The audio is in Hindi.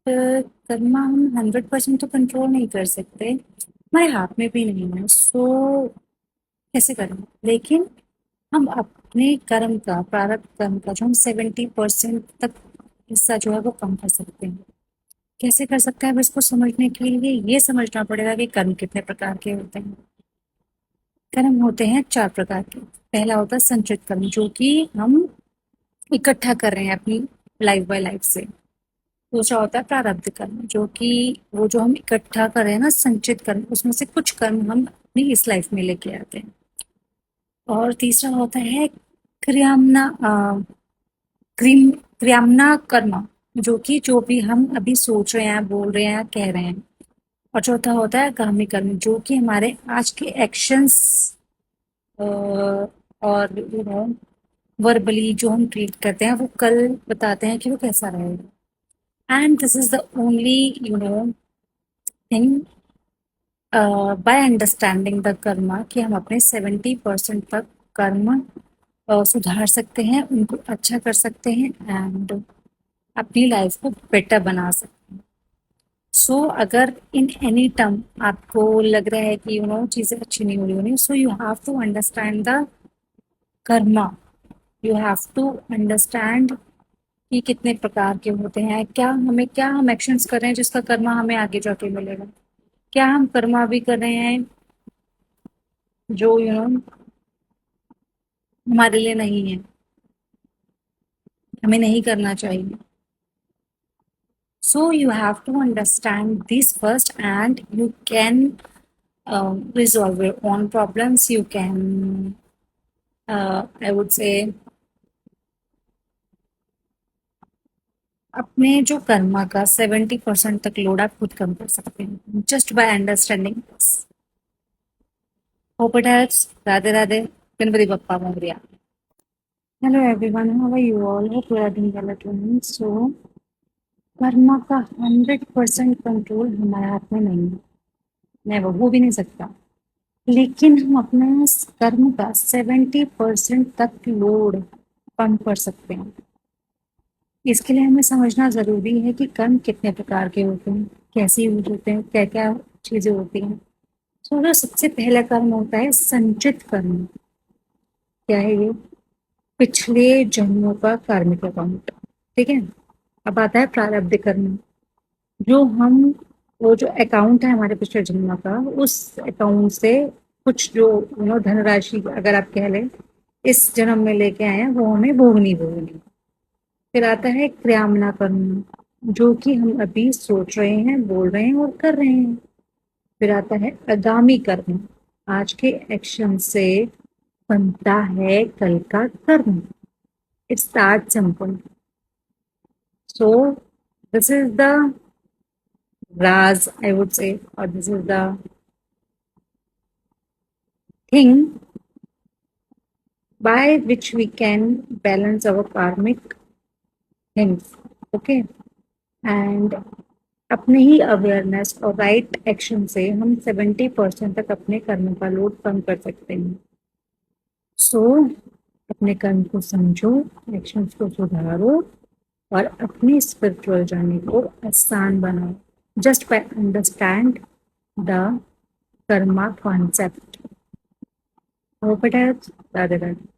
कर्मा हम 100% तो कंट्रोल नहीं कर सकते, हमारे हाथ में भी नहीं है। सो कैसे करें? लेकिन हम अपने कर्म का, प्रारब्ध कर्म का जो हम 70% तक हिस्सा जो है वो कम कर सकते हैं। कैसे कर सकते हैं? अब इसको समझने के लिए ये समझना पड़ेगा कि कर्म कितने प्रकार के होते हैं। कर्म होते हैं 4 प्रकार के। पहला होता है संचित कर्म, जो कि हम इकट्ठा कर रहे हैं अपनी लाइफ बाय लाइफ से। दूसरा होता है प्रारब्ध कर्म, जो कि वो जो हम इकट्ठा कर रहे हैं ना, संचित कर्म, उसमें से कुछ कर्म हम अपनी इस लाइफ में लेके आते हैं। और तीसरा होता है क्रियामना क्रिम क्रियामना कर्म, जो कि जो भी हम अभी सोच रहे हैं, बोल रहे हैं, कह रहे हैं। और चौथा होता है आगामी कर्म, जो कि हमारे आज के एक्शंस और वर्बली जो हम ट्रीट करते हैं, वो कल बताते हैं कि वो कैसा रहेगा। And this is the only thing by understanding the Karma, कि हम अपने 70% तक कर्म सुधार सकते हैं, उनको अच्छा कर सकते हैं एंड अपनी लाइफ को बेटर बना सकते हैं। सो अगर इन एनी टर्म आपको लग रहा है कि चीज़ें अच्छी नहीं हो रही होनी, so you have to understand the karma. You have to understand कि कितने प्रकार के होते हैं, क्या हम एक्शंस कर रहे हैं जिसका कर्मा हमें आगे जाके मिलेगा। क्या हम कर्मा भी कर रहे हैं जो हमारे लिए नहीं है, हमें नहीं करना चाहिए। So you have to understand this first, and you can resolve your own problems. You can, I would say, अपने जो कर्मा का 70% तक लोड आप खुद कम कर सकते हैं, just by understanding this. Hope it helps. Radhe Radhe. Ganpati Bappa Morya. Hello everyone, how are you all? Hope you are doing well at home. So karma का 100% कंट्रोल हमारे हाथ में नहीं है, नेवर, हो भी नहीं सकता। लेकिन हम अपने कर्म का 70% तक लोड कम कर सकते हैं। इसके लिए हमें समझना जरूरी है कि कर्म कितने प्रकार के होते हैं, कैसे यूज होते हैं, क्या क्या चीजें होती हैं। तो जो सबसे पहला कर्म होता है संचित कर्म। क्या है ये? पिछले जन्मों का कार्मिक अकाउंट। ठीक है। अब आता है प्रारब्ध कर्म, जो हम, वो जो अकाउंट है हमारे पिछले जन्म का, उस अकाउंट से कुछ जो धनराशि अगर आप कह लें, इस जन्म में लेके आए हैं, वो हमें भोगनी भोगनी। फिर आता है क्रियामना कर्म, जो कि हम अभी सोच रहे हैं, बोल रहे हैं और कर रहे हैं। फिर आता है आगामी कर्म, आज के एक्शन से बनता है कल का कर्म। It's that simple. So this is the Raz, I would say, or this is the thing by which we can balance our karmic things. Okay, and अपने ही अवेयरनेस और राइट एक्शन से हम 70% तक अपने कर्म का लोड कम कर सकते हैं। सो अपने कर्म को समझो, एक्शंस को सुधारो और अपनी स्पिरिचुअल जर्नी को आसान बनाओ, just by understand the Karma concept. Hope it helps. Radhe Radhe.